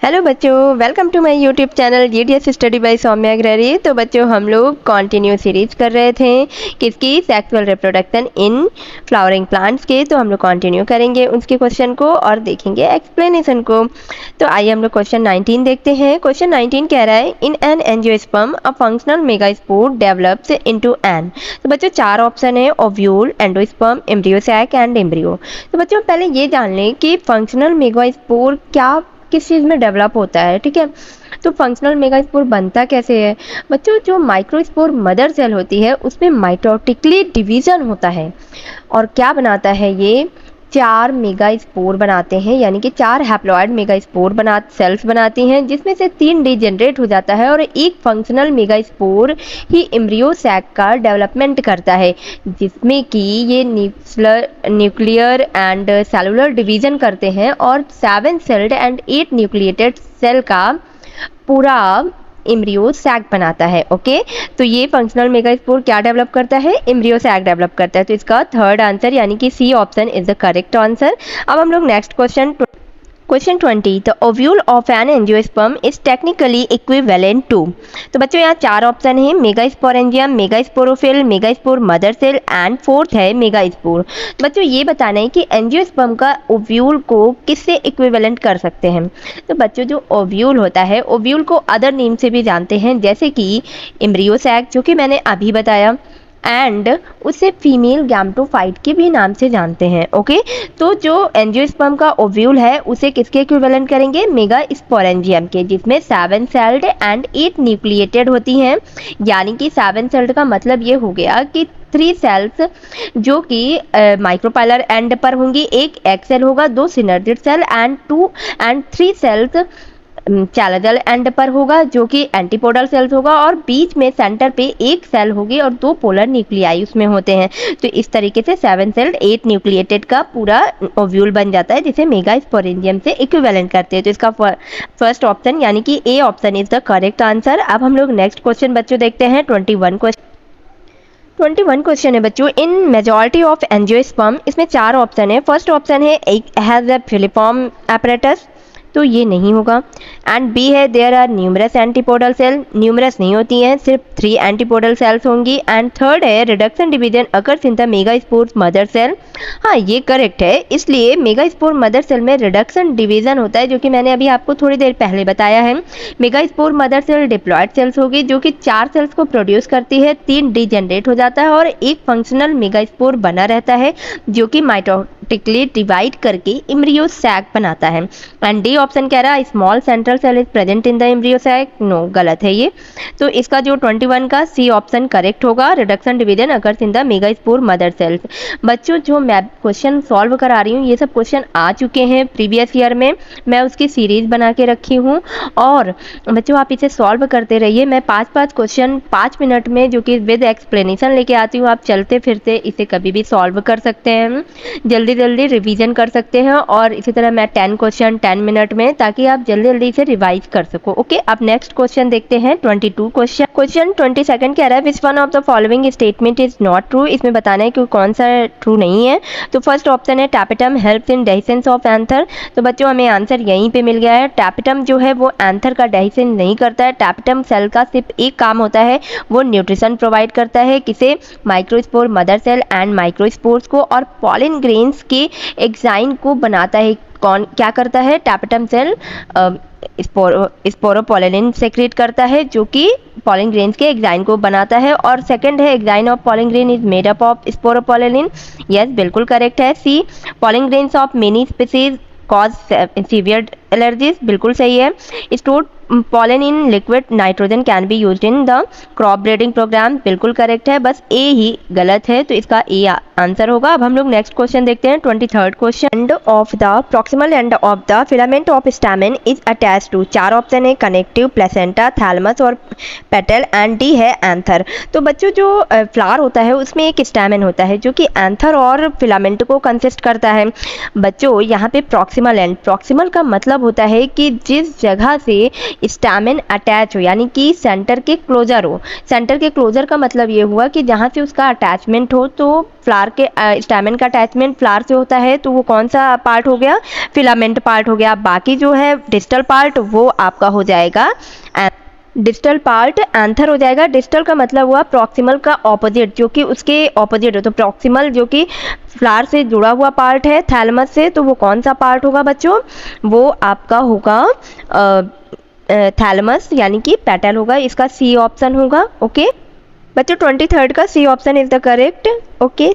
Hello बच्चों, welcome to my YouTube channel GDS study by Saumya Agarwal. तो बच्चों हम लोग कंटिन्यू सीरीज कर रहे थे किसकी, sexual reproduction in flowering plants के। तो हम लोग कंटिन्यू करेंगे उसके क्वेश्चन को और देखेंगे एक्सप्लेनेशन को। तो आइए हम लोग क्वेश्चन 19 देखते हैं। क्वेश्चन 19 कह रहा है in an angiosperm a functional megaspore develops into an. तो बच्चों चार ऑप्शन है, ovule, endosperm, embryo sac and embryo. तो बच्चों पहले ये जान लें कि फंक्शनल मेगास्पोर क्या किस चीज़ में डेवलप होता है, ठीक है। तो फंक्शनल मेगास्पोर बनता कैसे है बच्चों, जो माइक्रोस्पोर मदर सेल होती है उसमें माइटोटिकली डिवीजन होता है और क्या बनाता है, ये चार मेगास्पोर बनाते हैं, यानी कि चार हैप्लॉइड मेगास्पोर सेल्स बनाती हैं, जिसमें से तीन डीजेनरेट हो जाता है और एक फंक्शनल मेगास्पोर ही एम्ब्रियो सैक का डेवलपमेंट करता है, जिसमें कि ये न्यूक्लियर एंड सेलुलर डिवीजन करते हैं और 7 सेल्ड एंड 8 न्यूक्लिएटेड सेल का पूरा एम्ब्रियो सैक बनाता है। ओके, तो ये फंक्शनल मेगास्पोर क्या डेवलप करता है, एम्ब्रियो सैक डेवलप करता है। तो इसका थर्ड आंसर यानी कि C option is the correct answer. अब हम लोग next question 20, the ovule of an angiosperm is technically equivalent to. तो बच्चों यहाँ चार ऑप्शन है, megasporangium, megasporophyll, megaspore mother cell and fourth है मेगास्पोर। बच्चों ये बताना है कि एंजियोस्पर्म का ओव्यूल को किससे इक्विवेलेंट कर सकते हैं। तो बच्चों जो ओव्यूल होता है, ओव्यूल को अदर नेम से भी जानते हैं, जैसे कि एम्ब्रियो सैक जो कि मैंने अभी बताया, एंड उसे फीमेल गैमेटोफाइट के भी नाम से जानते हैं। ओके, तो जो एंजियोस्पर्म का ओव्यूल है उसे किसके इक्विवेलेंट करेंगे, मेगास्पोरेंजियम के, जिसमें 7 सेल्ड एंड 8 न्यूक्लिएटेड होती हैं। यानी कि 7 सेल्ड का मतलब ये हो गया कि 3 सेल्स जो कि माइक्रोपाइलर एंड पर होंगी, एक एग सेल होगा, 2 synergid cell and 3 cells chalazal end पर होगा जो कि एंटीपोडल सेल्स होगा, और बीच में सेंटर पे एक सेल होगी और 2 पोलर न्यूक्लियाई उसमें होते हैं। तो इस तरीके से 7 सेल्ड 8 न्यूक्लिएटेड का पूरा ओव्यूल बन जाता है, जिसे मेगास्पोरेंजियम से इक्विवेलेंट करते हैं। तो इसका फर्स्ट ऑप्शन यानी कि A option is the correct answer. अब हम लोग नेक्स्ट क्वेश्चन बच्चों देखते हैं 21 क्वेश्चन है बच्चों, इन मेजॉरिटी ऑफ एंजियोस्पर्म, इसमें चार ऑप्शन है। फर्स्ट ऑप्शन है हैज अ फिलिफॉर्म एपरेटस, तो ये नहीं होगा। एंड बी है there are numerous antipodal cell, numerous नहीं होती हैं, सिर्फ 3 एंटीपोडल सेल्स होंगी। एंड थर्ड है reduction division occurs in the megaspore mother cell. हाँ ये करेक्ट है, इसलिए मेगास्पोर मदर सेल में रिडक्शन डिवीजन होता है, जो कि मैंने अभी आपको थोड़ी देर पहले बताया है। Megaspore mother cell diploid cells होगी जो कि 4 सेल्स को प्रोड्यूस करती है, 3 डीजेनरेट हो जाता है और एक फंक्शनल मेगास्पोर बना रहता है जो कि माइटोटिकली डिवाइड करके एम्ब्रियो सैक बनाता है। एंड डी ऑप्शन कह रहा है small central cell is present in the embryo sac, no गलत है ये। तो इसका जो 21 का सी ऑप्शन करेक्ट होगा, reduction division occurs in the megaspore mother cells. बच्चों जो मैं क्वेश्चन सॉल्व करा रही हूँ ये सब क्वेश्चन आ चुके हैं प्रीवियस ईयर में, मैं उसकी सीरीज बना के रखी हूँ और बच्चों आप इसे सॉल्व करते रहिए। मैं 5-5 क्वेश्चन 5 मिनट में जो कि विद एक्सप्लेनेशन लेके आती हूँ, आप चलते फिरते इसे कभी भी सॉल्व कर सकते हैं, जल्दी जल्दी रिवीजन कर सकते हैं। और इसी तरह मैं 10 क्वेश्चन 10 मिनट में, ताकि आप जल्दी जल्दी इसे रिवाइज कर सको। ओके, अब नेक्स्ट क्वेश्चन देखते हैं 22 क्वेश्चन 22 कह रहा है which one of the following statement is not true. इसमें बताना है कि कौन सा ट्रू नहीं है। तो फर्स्ट ऑप्शन है tapetum helps in dehiscence of anther. तो बच्चों हमें आंसर यहीं पे मिल गया है, टैपेटम जो है वो एंथर का डेहिसेंस नहीं करता है। टैपेटम सेल का सिर्फ एक काम होता है, वो न्यूट्रिशन प्रोवाइड करता है, किसे, microspore mother cell and microspores को, और पॉलिन ग्रेन्स के एग्जाइन को बनाता है। कौन क्या करता है, टैपेटम सेल स्पोरोपोलिन सेक्रेट करता है जो कि पॉलिन ग्रेन्स के एग्जाइन को बनाता है। और सेकंड है exine of pollen grain is made up of sporopollenin, yes बिल्कुल करेक्ट है। C pollen grains of many species cause severe allergies, बिल्कुल सही है। Stored pollen in liquid nitrogen can be used in the crop breeding program, बिल्कुल correct है, बस ए ही गलत है, तो इसका ए आंसर होगा। अब हम लोग नेक्स्ट क्वेश्चन देखते हैं 23 question, end of the proximal end of the filament of stamen is attached to. चार ऑप्शन है, कनेक्टिव, प्लेसेंटा, थैलमस और पेटल, एंड डी है एंथर। तो बच्चों जो फ्लावर होता है उसमें एक स्टैमेन होता है जो कि एंथर और फिलामेंट को कंसिस्ट करता है। बच्चों यहाँ पे प्रॉक्सिमल एंड, प्रॉक्सिमल का मतलब होता है कि जिस जगह से स्टैमेन अटैच हो, यानी कि सेंटर के क्लोजर हो। सेंटर के क्लोजर का मतलब ये हुआ कि जहाँ से उसका अटैचमेंट हो, तो फ्लावर के स्टैमेन का अटैचमेंट फ्लावर से होता है, तो वो कौन सा पार्ट हो गया, फिलामेंट पार्ट हो गया। बाकी जो है डिस्टल पार्ट वो आपका हो जाएगा, डिस्टल पार्ट एंथर हो जाएगा। डिस्टल का मतलब हुआ प्रॉक्सिमल का ऑपोजिट, जो कि उसके ऑपोजिट हो। तो प्रॉक्सिमल जो कि फ्लावर से जुड़ा हुआ पार्ट है थैलमस से, तो वो कौन सा पार्ट होगा बच्चों, वो आपका होगा थैलमस, यानी कि पेटल होगा। इसका सी ऑप्शन होगा। ओके बच्चों, 23rd का C option is the correct. Okay.